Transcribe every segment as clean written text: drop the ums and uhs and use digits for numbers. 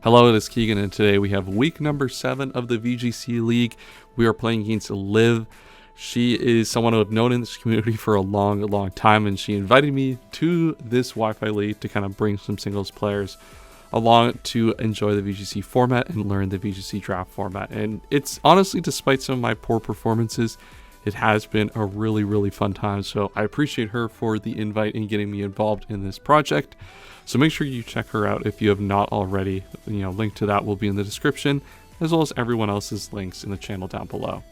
Hello, it is Keegan, and today we have week number 7 of the VGC League. We are playing against Liv. She is someone who I've known in this community for a long time, and she invited me to this Wi-Fi League to kind of bring some singles players along to enjoy the VGC format and learn the VGC draft format. And it's honestly, despite some of my poor performances, it has been a really fun time. So I appreciate her for the invite and getting me involved in this project. So make sure you check her out if you have not already. Link to that will be in the description, as well as everyone else's links in the channel down below.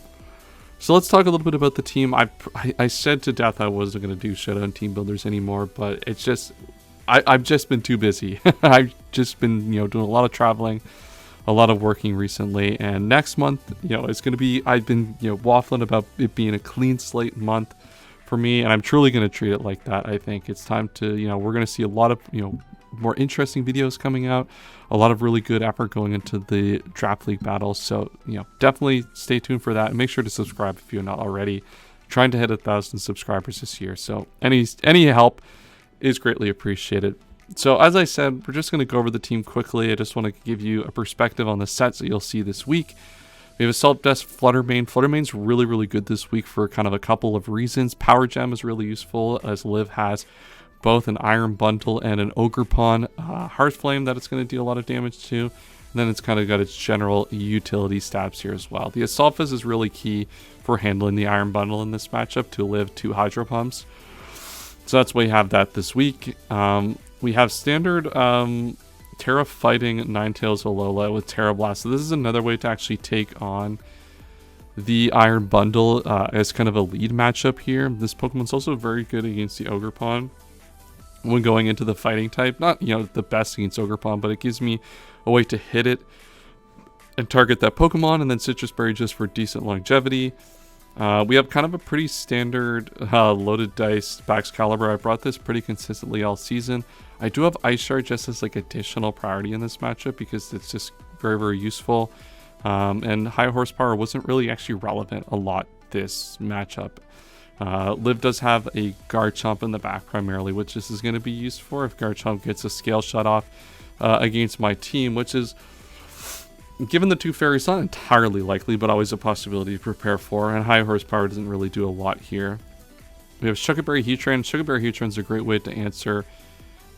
So let's talk a little bit about the team. I said to death I wasn't going to do Showdown Team Builders anymore, but it's just I've just been too busy. I've just been doing a lot of traveling, a lot of working recently, and next month it's going to be, I've been waffling about it being a clean slate month for me, and I'm truly going to treat it like that. I think it's time to we're going to see a lot of more interesting videos coming out, a lot of really good effort going into the draft league battles. So definitely stay tuned for that, and make sure to subscribe if you're not already. Trying to hit 1,000 subscribers this year, so any help is greatly appreciated. So as I said, we're just going to go over the team quickly. I just want to give you a perspective on the sets that you'll see this week. We have Assault Vest, Fluttermane. Fluttermane's really good this week for kind of a couple of reasons. Power Gem is really useful, as Liv has both an Iron Bundle and an Ogre Pawn. Heartflame that it's going to deal a lot of damage to. And then it's kind of got its general utility stats here as well. The Assault Vest is really key for handling the Iron Bundle in this matchup to live 2 Hydro Pumps. So that's why we have that this week. We have standard Terra fighting Ninetales Alola with Terra Blast. So this is another way to actually take on the Iron Bundle as kind of a lead matchup here. This Pokemon's also very good against the Ogre Pawn when going into the fighting type. Not the best against Ogre Pawn, but it gives me a way to hit it and target that Pokemon, and then Citrus Berry just for decent longevity. We have kind of a pretty standard loaded dice Baxcalibur. I brought this pretty consistently all season. I do have Ice Shard just as like additional priority in this matchup because it's just very useful. And high horsepower wasn't really actually relevant a lot this matchup. Liv does have a Garchomp in the back primarily, which this is going to be used for if Garchomp gets a scale shut off against my team, which is, given the 2 fairies, not entirely likely, but always a possibility to prepare for, and high horsepower doesn't really do a lot here. We have Sugarberry Heatran. Sugarberry Heatran is a great way to answer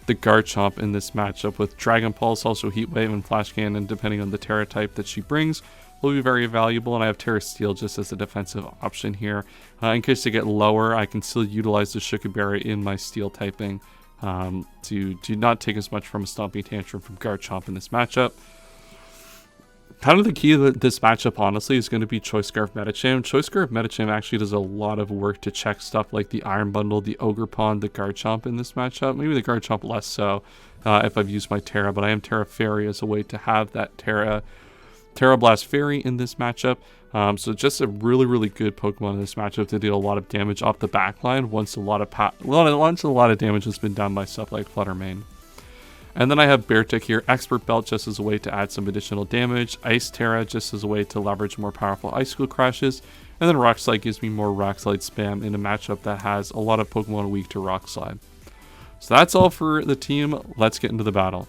the Garchomp in this matchup with Dragon Pulse, also Heat Wave and Flash Cannon, depending on the Terra type that she brings, will be very valuable. And I have Terra Steel just as a defensive option here. In case they get lower, I can still utilize the Sugarberry in my Steel typing to not take as much from a Stomping Tantrum from Garchomp in this matchup. Kind of the key to this matchup, honestly, is going to be Choice Scarf Medicham. Choice Scarf Medicham actually does a lot of work to check stuff like the Iron Bundle, the Ogre Pawn, the Garchomp in this matchup. Maybe the Garchomp less so if I've used my Terra, but I am Terra Fairy as a way to have that Terra Blast Fairy in this matchup. So just a really good Pokemon in this matchup to deal a lot of damage off the back line once a lot of damage has been done by stuff like Fluttermane. And then I have Beartick here, Expert Belt just as a way to add some additional damage, Ice Terra just as a way to leverage more powerful Ice School crashes, and then Rock Slide gives me more Rock Slide spam in a matchup that has a lot of Pokemon weak to Rock Slide. So that's all for the team. Let's get into the battle.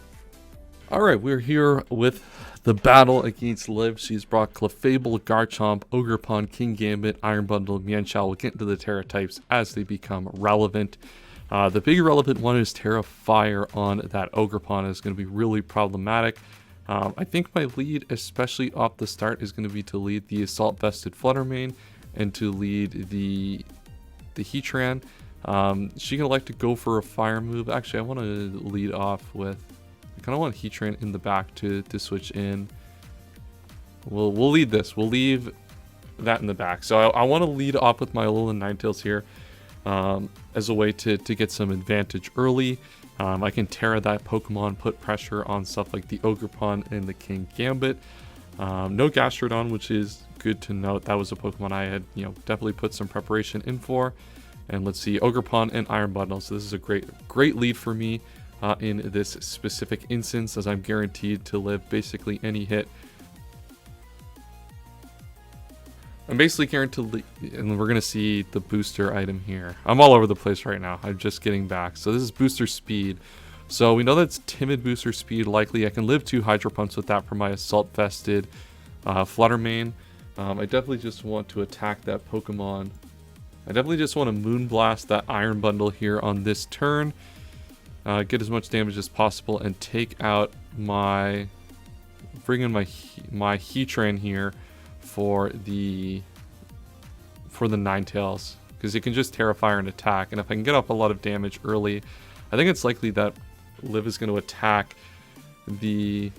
Alright, we're here with the battle against Liv. She's brought Clefable, Garchomp, Ogre Pawn, King Gambit, Iron Bundle, Mienshao. We'll get into the Terra types as they become relevant. The big relevant one is Terra Fire on that Ogre Pawn is going to be really problematic. I think my lead, especially off the start, is going to be to lead the Assault Vested Fluttermane and to lead the Heatran. She can elect to go for a fire move. Actually, I want to lead off with, I kind of want Heatran in the back to switch in. We'll lead this. We'll leave that in the back. So I want to lead off with my Alola Ninetales here. As a way to get some advantage early. I can Terra that Pokemon, put pressure on stuff like the Ogre Pawn and the King Gambit. No Gastrodon, which is good to note. That was a Pokemon I had definitely put some preparation in for. And let's see, Ogre Pawn and Iron Bundle. So this is a great lead for me in this specific instance, as I'm guaranteed to live basically any hit. I'm basically guaranteed, and we're going to see the booster item here. I'm all over the place right now. I'm just getting back. So this is booster speed. So we know that's timid booster speed likely. I can live 2 Hydro Pumps with that for my Assault Vested Fluttermane. I definitely just want to attack that Pokemon. I definitely just want to Moonblast that Iron Bundle here on this turn. Get as much damage as possible and take out my... bring in my Heatran here for the Ninetales. Because it can just Terra Fire and attack. And if I can get up a lot of damage early, I think it's likely that Liv is going to attack the...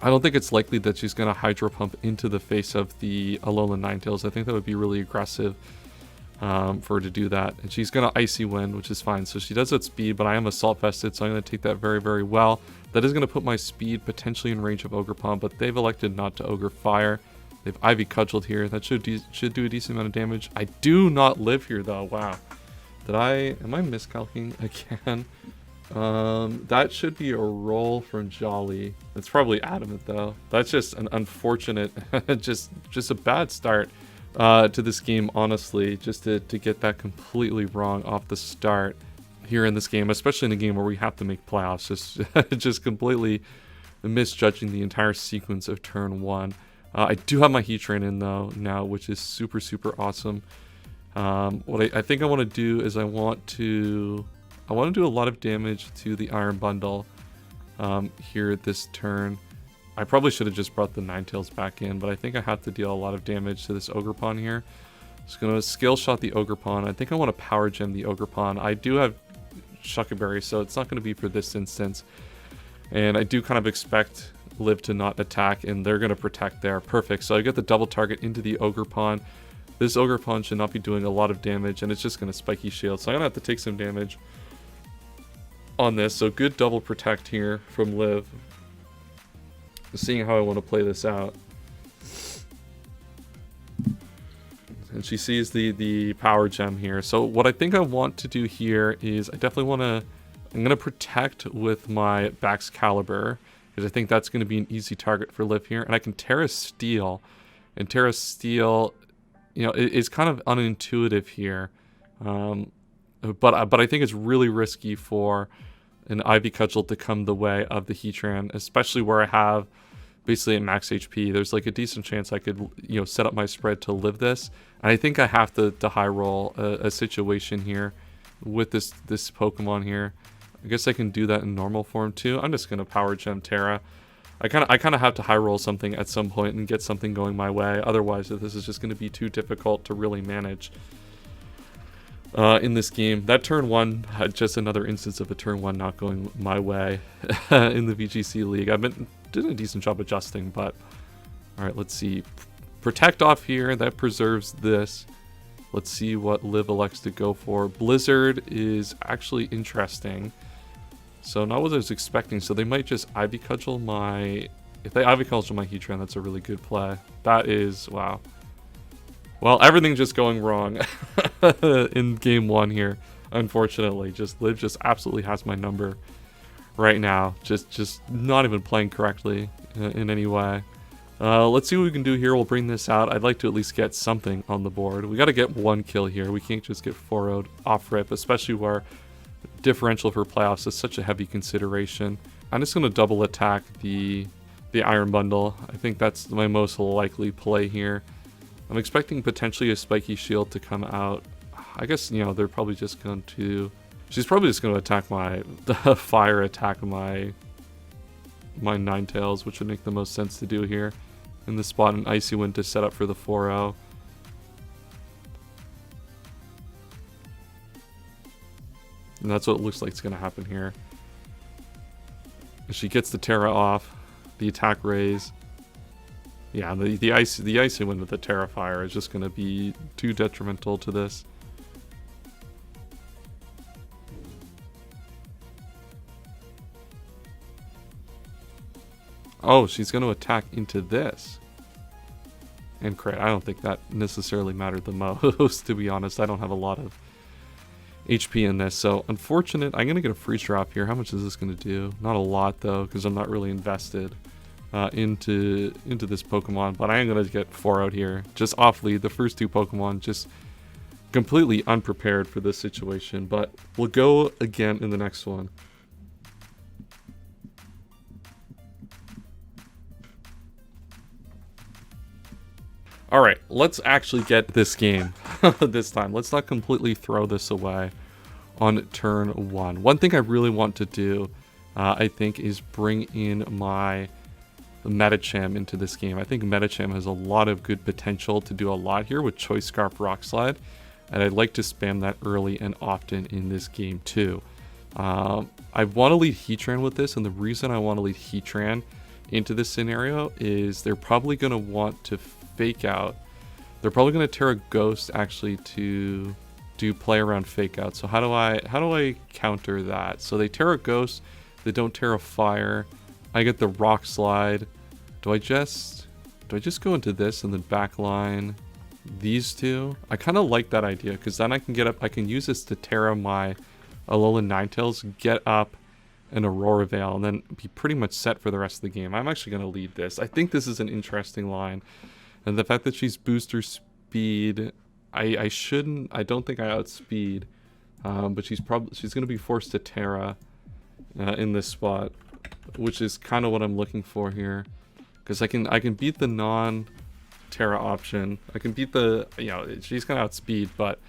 I don't think it's likely that she's going to Hydro Pump into the face of the Alolan Ninetales. I think that would be really aggressive for her to do that. And she's going to Icy Wind, which is fine. So she does that speed, but I am Assault Vested, so I'm going to take that very, very well. That is going to put my speed potentially in range of Ogre Palm, but they've elected not to Ogre Fire. They've Ivy Cudgeled here. That should do a decent amount of damage. I do not live here, though. Wow. Am I miscalculating again? That should be a roll from Jolly. It's probably Adamant though. That's just an unfortunate, just a bad start to this game, honestly, just to get that completely wrong off the start here in this game, especially in a game where we have to make playoffs. Just completely misjudging the entire sequence of turn 1. I do have my Heatran in though now, which is super, super awesome. What I think I want to do is I want to do a lot of damage to the Iron Bundle here this turn. I probably should have just brought the Ninetales back in, but I think I have to deal a lot of damage to this Ogerpon here. Just going to Scale Shot the Ogerpon. I think I want to Power Gem the Ogerpon. I do have Shuckleberry, so it's not going to be for this instance. And I do kind of expect Liv to not attack, and they're going to protect there. Perfect. So I get the double target into the Ogerpon. This Ogerpon should not be doing a lot of damage, and it's just going to Spiky Shield. So I'm going to have to take some damage on this. So good double protect here from Liv. Seeing how I want to play this out. And she sees the Power Gem here. So what I think I want to do here is I definitely want to... I'm going to protect with my Baxcalibur, because I think that's going to be an easy target for Liv here. And I can Terra Steel. And Terra Steel, you know, is kind of unintuitive here. But I think it's really risky for an Ivy Cudgel to come the way of the Heatran, especially where I have basically at max HP. There's like a decent chance I could, you know, set up my spread to live this. And I think I have to high roll a situation here with this Pokemon here. I guess I can do that in normal form too. I'm just gonna Power Gem Terra. I kind of have to high roll something at some point and get something going my way. Otherwise, this is just going to be too difficult to really manage in this game. That turn 1 had just another instance of a turn 1 not going my way in the VGC League. I've been doing a decent job adjusting, but all right, let's see. Protect off here. That preserves this. Let's see what Liv elects to go for. Blizzard is actually interesting. So not what I was expecting. So they might just Ivy Cudgel my... If they Ivy Cudgel my Heatran, that's a really good play. That is... Wow. Well, everything's just going wrong in game 1 here. Unfortunately. Liv just absolutely has my number right now. Just not even playing correctly in any way. Let's see what we can do here. We'll bring this out. I'd like to at least get something on the board. We got to get 1 kill here. We can't just get 4-0'd off rip, especially where differential for playoffs is such a heavy consideration. I'm just going to double attack the Iron Bundle. I think that's my most likely play here. I'm expecting potentially a Spiky Shield to come out. I guess, you know, they're probably just going to... She's probably just going to attack the fire attack my Ninetales, which would make the most sense to do here. In this spot, an Icy Wind to set up for the 4-0. And that's what it looks like is going to happen here. She gets the Terra off, the attack raise. Yeah, the Icy Wind with the Terra Fire is just going to be too detrimental to this. Oh, she's going to attack into this. And crit. I don't think that necessarily mattered the most, to be honest. I don't have a lot of HP in this, so unfortunate. I'm going to get a freeze drop here. How much is this going to do? Not a lot, though, because I'm not really invested into this Pokemon, but I am going to get 4 out here. Just off lead. The first 2 Pokemon just completely unprepared for this situation, but we'll go again in the next one. All right, let's actually get this game this time. Let's not completely throw this away on turn 1. One thing I really want to do, I think, is bring in my Medicham into this game. I think Medicham has a lot of good potential to do a lot here with Choice Scarf Rock Slide, and I'd like to spam that early and often in this game too. I want to lead Heatran with this, and the reason I want to lead Heatran into this scenario is they're probably going to want to fake out. They're probably going to tear a Ghost actually to do play around fake out. So how do I counter that? So they tear a Ghost, they don't tear a Fire. I get the Rock Slide. Do I just go into this and then backline these two? I kind of like that idea because then I can get up. I can use this to Terra my Alolan Ninetales, get up an Aurora Veil, and then be pretty much set for the rest of the game. I'm actually going to lead this. I think this is an interesting line. And the fact that she's booster speed, I don't think I outspeed. But she's going to be forced to Terra in this spot, which is kind of what I'm looking for here. Because I can beat the non-Terra option. I can beat the, she's going to outspeed, but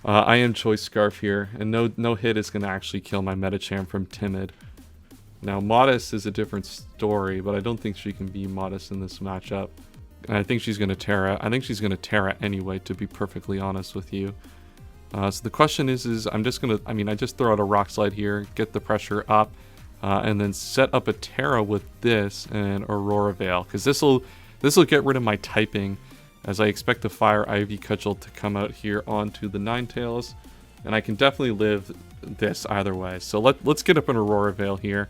I am Choice Scarf here, and no hit is going to actually kill my Medicham from Timid. Now, Modest is a different story, but I don't think she can be Modest in this matchup. And I think she's going to Terra. I think she's going to Terra anyway, to be perfectly honest with you. So the question is I'm just going to, I just throw out a Rock Slide here, get the pressure up, and then set up a Terra with this and Aurora Veil. Because this will get rid of my typing, as I expect the Fire Ivy Cudgel to come out here onto the Ninetales. And I can definitely live this either way. So let's get up an Aurora Veil here.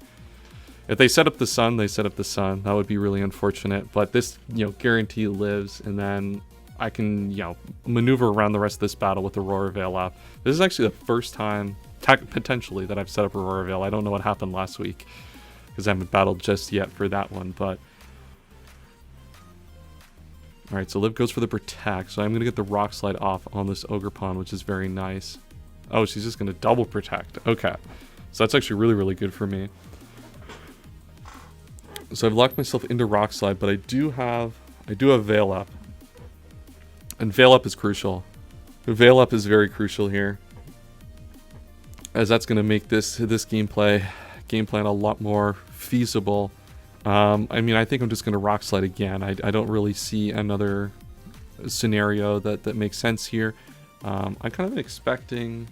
If they set up the Sun, they set up the Sun. That would be really unfortunate. But this, guarantee lives, and then I can, maneuver around the rest of this battle with Aurora Veil up. This is actually the first time, potentially, that I've set up Aurora Veil. I don't know what happened last week, because I haven't battled just yet for that one, but... Alright, so Liv goes for the Protect, so I'm going to get the Rock Slide off on this Ogerpon, which is very nice. Oh, she's just going to double Protect. Okay. So that's actually really, really good for me. So I've locked myself into Rock Slide, but I do have Veil Up. And Veil Up is crucial. Veil Up is very crucial here, as that's going to make this game plan a lot more feasible. I think I'm just going to Rock Slide again. I don't really see another scenario that makes sense here. I'm kind of expecting...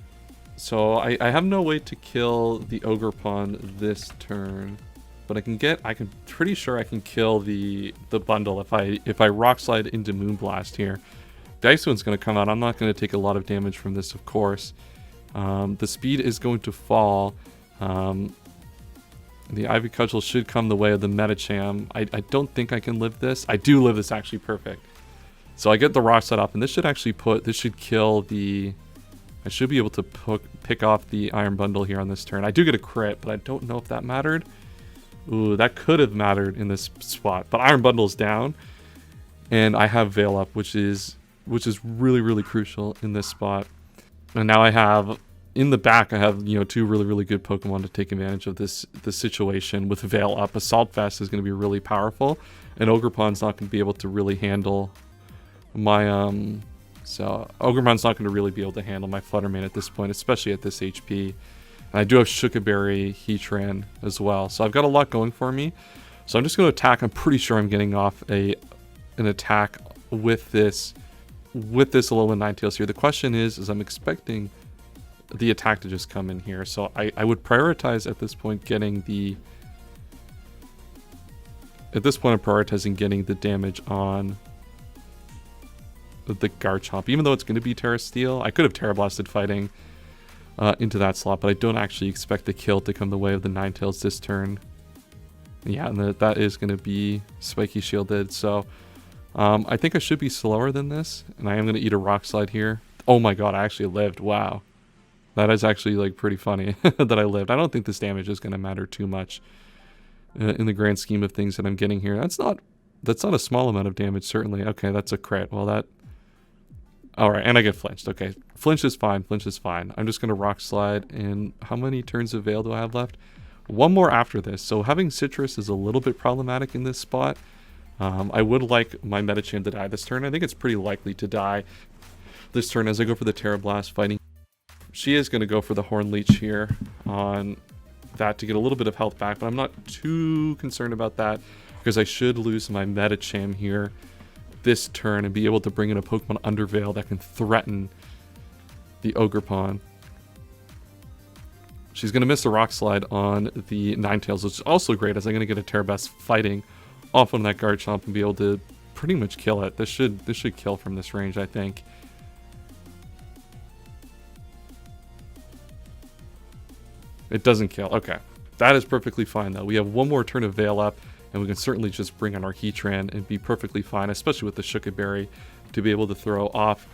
So I have no way to kill the Ogerpon this turn. But I'm pretty sure I can kill the bundle if I Rock Slide into Moonblast here. The Ice Wind's going to come out. I'm not going to take a lot of damage from this, of course. The speed is going to fall. The Ivy Cudgel should come the way of the Medicham. I don't think I can live this. I do live this actually perfect. So I get the Rock Slide up, and this should kill the... I should be able to pick off the Iron Bundle here on this turn. I do get a crit, but I don't know if that mattered. Ooh, that could have mattered in this spot. But Iron Bundle's down, and I have Veil Up, which is really, really crucial in this spot. And now I have, in the back, I have, two really, really good Pokemon to take advantage of this situation with Veil Up. Assault Vest is going to be really powerful, and Ogerpon's not going to be able to really handle my, so Ogerpon's not going to really be able to handle my Fluttermane at this point, especially at this HP. And I do have Shukaberry, Heatran as well. So I've got a lot going for me. So I'm just going to attack. I'm pretty sure I'm getting off an attack with this Alolan Ninetales here. The question is I'm expecting the attack to just come in here. So I would prioritize at this point getting the... At this point I'm prioritizing getting the damage on the Garchomp. Even though it's going to be Terra Steel. I could have Terra Blasted fighting into that slot, but I don't actually expect the kill to come the way of the Ninetales this turn. Yeah, and that is going to be Spiky Shielded, so I think I should be slower than this, and I am going to eat a Rock Slide here. Oh my god, I actually lived. Wow. That is actually pretty funny that I lived. I don't think this damage is going to matter too much in the grand scheme of things that I'm getting here. That's not a small amount of damage, certainly. Okay, that's a crit. Well, that... Alright, and I get flinched. Okay, flinch is fine. Flinch is fine. I'm just going to Rock Slide, and how many turns of Veil do I have left? One more after this. So having Citrus is a little bit problematic in this spot. I would like my Medicham to die this turn. I think it's pretty likely to die this turn as I go for the Terra Blast fighting. She is going to go for the Horn Leech here on that to get a little bit of health back, but I'm not too concerned about that because I should lose my Medicham here this turn and be able to bring in a Pokemon Underveil that can threaten the Ogerpon. She's going to miss the Rock Slide on the Ninetales, which is also great as I'm going to get a Terra Blast fighting off on that Garchomp and be able to pretty much kill it. This should kill from this range, I think. It doesn't kill. Okay. That is perfectly fine, though. We have one more turn of Veil up, and we can certainly just bring on our Heatran and be perfectly fine, especially with the Shuka-Berry, to be able to throw off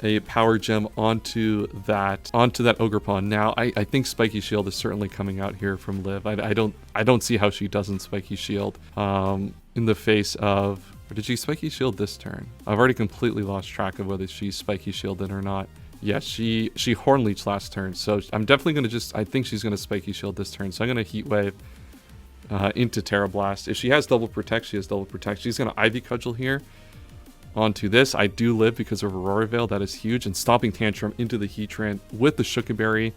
a Power Gem onto that Ogerpon. Now, I think Spiky Shield is certainly coming out here from Liv. I don't see how she doesn't Spiky Shield in the face of... Or did she Spiky Shield this turn? I've already completely lost track of whether she's Spiky Shielded or not. Yes, she Horn Leech last turn, so I'm definitely going to I think she's going to Spiky Shield this turn, so I'm going to Heat Wave into Terra Blast. If she has Double Protect, she has Double Protect. She's going to Ivy Cudgel here onto this. I do live because of Aurora Veil, that is huge, and Stomping Tantrum into the Heatran with the Shuka-Berry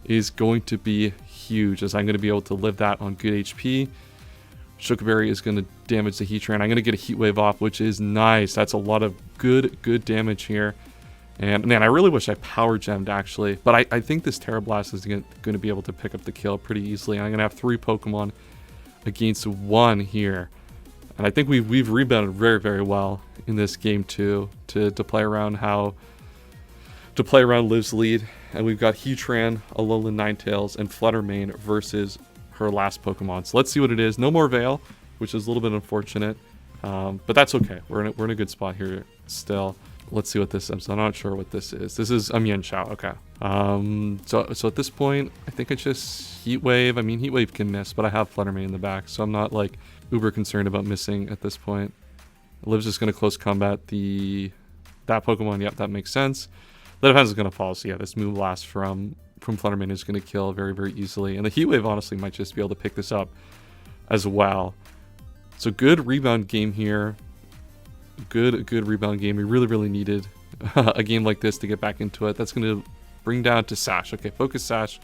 is going to be huge, as I'm going to be able to live that on good HP. Shuka-Berry is going to damage the Heatran. I'm going to get a Heat Wave off, which is nice. That's a lot of good damage here. And man, I really wish I Power Gemmed actually, but I think this Terra Blast is going to be able to pick up the kill pretty easily. I'm going to have 3 Pokemon against 1 here. And I think we've rebounded very well in this game too, to play around Liv's lead. And we've got Heatran, Alolan Ninetales, and Fluttermane versus her last Pokemon. So let's see what it is. No more Veil, which is a little bit unfortunate, but that's okay. We're in a good spot here still. Let's see what this is. I'm not sure what this is. This is Mienshao. Okay. So at this point, I think it's just Heat Wave. I mean, Heat Wave can miss, but I have Fluttermane in the back, so I'm not like uber concerned about missing at this point. Liv's just going to close combat that Pokemon. Yep, that makes sense. The defense is going to fall. So yeah, this Moonblast from Fluttermane is going to kill very easily, and the Heat Wave honestly might just be able to pick this up as well. So good rebound game here. Good rebound game. We really needed a game like this to get back into it. That's going to bring down to Sash. Okay, Focus Sash.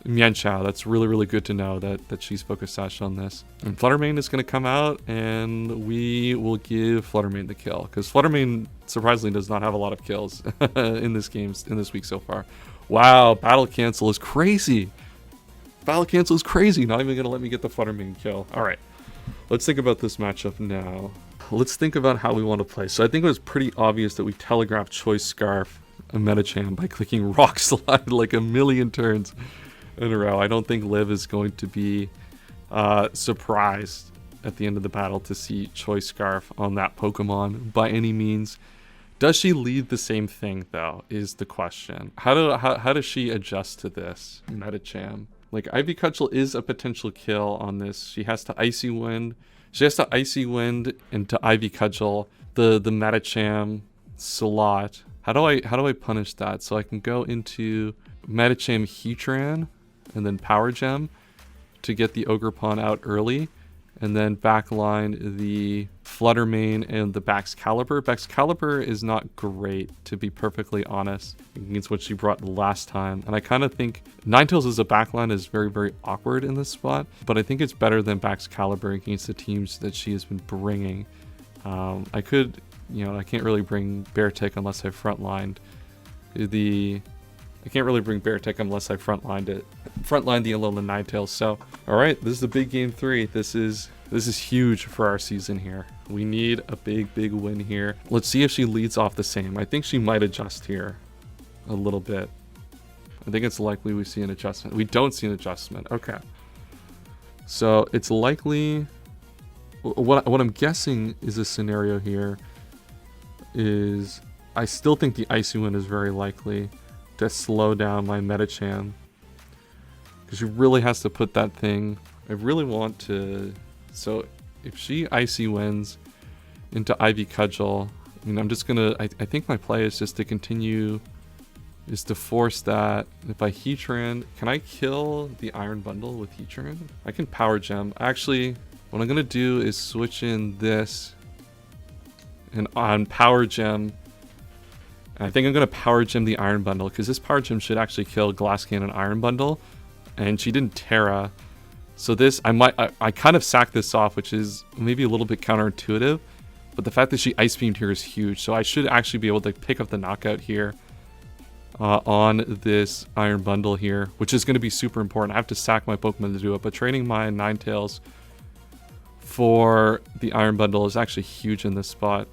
Mienshao. That's really good to know that she's Focus Sash on this. And Fluttermane is going to come out, and we will give Fluttermane the kill, because Fluttermane surprisingly does not have a lot of kills in this week so far. Wow, Battle Cancel is crazy. Battle Cancel is crazy. Not even going to let me get the Fluttermane kill. All right, let's think about this matchup now. Let's think about how we want to play. So I think it was pretty obvious that we telegraphed Choice Scarf Medicham by clicking Rock Slide like a million turns in a row. I don't think Liv is going to be surprised at the end of the battle to see Choice Scarf on that Pokemon by any means. Does she lead the same thing though, is the question. How does she adjust to this Medicham? Like, Ivy Cudgel is a potential kill on this. She has to Icy Wind. She has to Icy Wind into Ivy Cudgel the Medicham slot. How do I punish that? So I can go into Medicham Heatran and then Power Gem to get the Ogerpon out early, and then backline the Fluttermane and the Baxcalibur. Baxcalibur is not great, to be perfectly honest, against what she brought last time. And I kind of think Ninetales as a backline is very awkward in this spot, but I think it's better than Baxcalibur against the teams that she has been bringing. I could, I can't really bring Beartick unless I frontlined I can't really bring Beartick unless I frontline the Alolan Ninetales. So, all right, this is the big game 3. This is huge for our season here. We need a big win here. Let's see if she leads off the same. I think she might adjust here a little bit. I think it's likely we see an adjustment. We don't see an adjustment. Okay. So it's likely, what I'm guessing is a scenario here is I still think the Icy Wind is very likely to slow down my Medicham, because she really has to put that thing. I really want to. So if she Icy Winds into Ivy Cudgel, I mean, I'm just gonna. I think my play is just to continue, is to force that. If I Heatran, can I kill the Iron Bundle with Heatran? I can Power Gem. Actually, What I'm going to do is switch in this and on Power Gem. I think I'm going to Power Gem the Iron Bundle because this Power Gem should actually kill Glass Cannon Iron Bundle. And she didn't Terra. So this, I kind of sacked this off, which is maybe a little bit counterintuitive. But the fact that she Ice Beamed here is huge. So I should actually be able to pick up the knockout here on this Iron Bundle here, which is going to be super important. I have to sack my Pokemon to do it. But trading my Ninetales for the Iron Bundle is actually huge in this spot.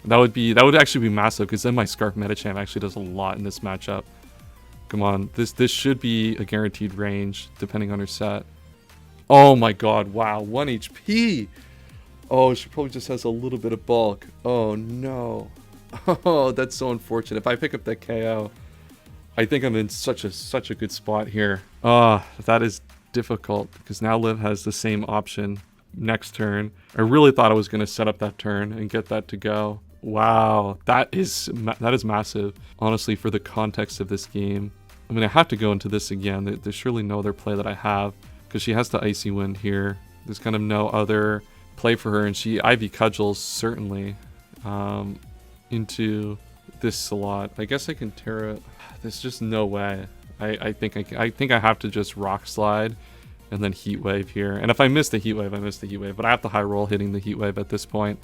That would actually be massive because then my Scarf Medicham actually does a lot in this matchup. Come on, this should be a guaranteed range depending on her set. Oh my god, wow, 1 HP. Oh, she probably just has a little bit of bulk. Oh no. Oh, that's so unfortunate. If I pick up that KO, I think I'm in such a good spot here. That is difficult because now Liv has the same option next turn. I really thought I was going to set up that turn and get that to go. Wow, that is massive. Honestly, for the context of this game, I mean, I have to go into this again. There's surely no other play that I have because she has the Icy Wind here. There's kind of no other play for her, and she Ivy Cudgels certainly into this slot. I guess I can Terra. There's just no way. I think I have to just Rock Slide and then Heat Wave here. And if I miss the Heat Wave, I miss the Heat Wave. But I have to high roll hitting the Heat Wave at this point.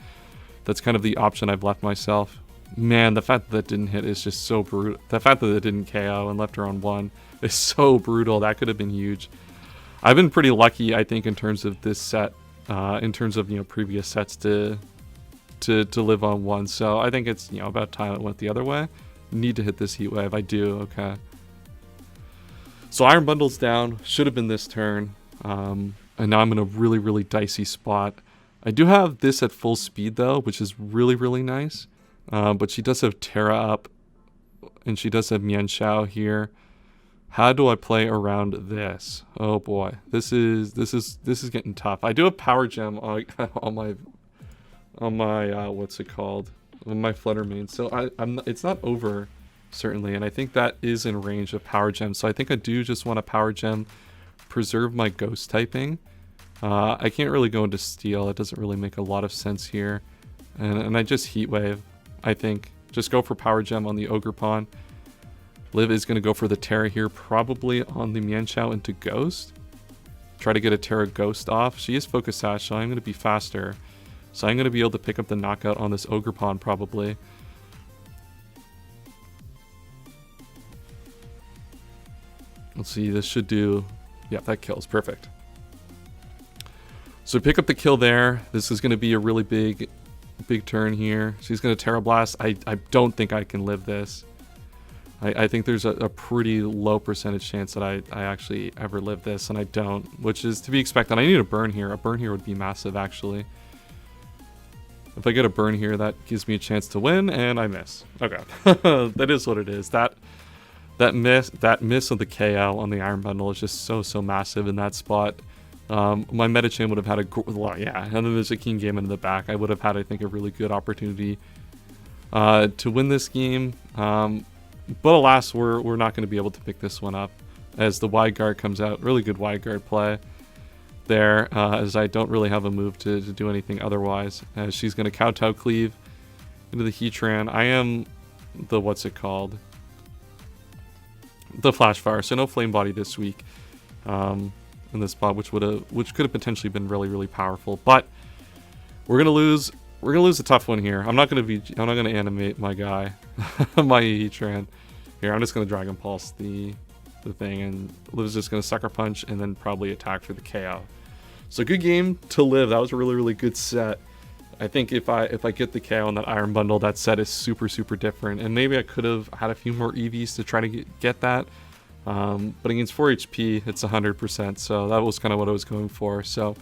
That's kind of the option I've left myself. Man, the fact that didn't hit is just so brutal. The fact that it didn't KO and left her on 1 is so brutal. That could have been huge. I've been pretty lucky, I think, in terms of this set, in terms of, you know, previous sets to live on 1. So I think it's, you know, about time it went the other way. Need to hit this Heat Wave. I do. Okay. So Iron Bundle's down. Should have been this turn. And now I'm in a really, really dicey spot. I do have this at full speed though, which is really, really nice. But she does have Terra up, and she does have Mian Xiao here. How do I play around this? Oh boy, this is getting tough. I do have Power Gem on my what's it called? On my Fluttermane. So it's not over certainly, and I think that is in range of Power Gem. So I think I do just want to Power Gem, preserve my Ghost typing. I can't really go into Steel. It doesn't really make a lot of sense here, and I just Heat Wave. I think just go for Power Gem on the Ogerpon. Liv is going to go for the Terra here, probably on the Mian Xiao into Ghost. Try to get a Terra Ghost off. She is Focus Sash, so I'm going to be faster. So I'm going to be able to pick up the knockout on this Ogerpon probably. Let's see, this should do... Yeah, that kills. Perfect. So pick up the kill there. This is going to be a really big turn here. She's going to Terra Blast. I don't think I can live this. I think there's a pretty low percentage chance that I actually ever live this, and I don't, which is to be expected. I need a burn here. A burn here would be massive, actually. If I get a burn here, that gives me a chance to win, and I miss. Okay. That is what it is. That miss of the KO on the Iron Bundle is just so massive in that spot. My Medicham would have had yeah, and then there's a King Game in the back. I would have had, I think, a really good opportunity to win this game. But alas, we're not going to be able to pick this one up as the Wide Guard comes out. Really good Wide Guard play there, as I don't really have a move to do anything otherwise. As she's going to Kowtow Cleave into the Heatran. I am the, what's it called? The Flash Fire, so no Flame Body this week in this spot, which could have potentially been really powerful. But we're gonna lose. We're gonna lose a tough one here. I'm not gonna animate my guy, my Heatran. Here, I'm just gonna Dragon Pulse the thing, and Liv's just gonna Sucker Punch and then probably attack for the KO. So good game to Liv. That was a really really good set. I think if I get the KO on that Iron Bundle, that set is super different, and maybe I could have had a few more EVs to try to get that. But against 4 HP, it's 100%. So that was kind of what I was going for. So.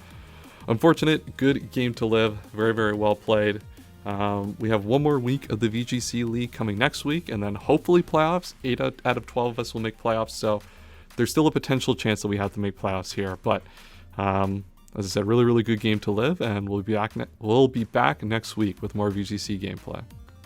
Unfortunate, good game to Liv. Very well played. We have one more week of the VGC League coming next week, and then hopefully playoffs. 8 out of 12 of us will make playoffs, so there's still a potential chance that we have to make playoffs here. But as I said, really good game to Liv, and we'll be back next week with more VGC gameplay.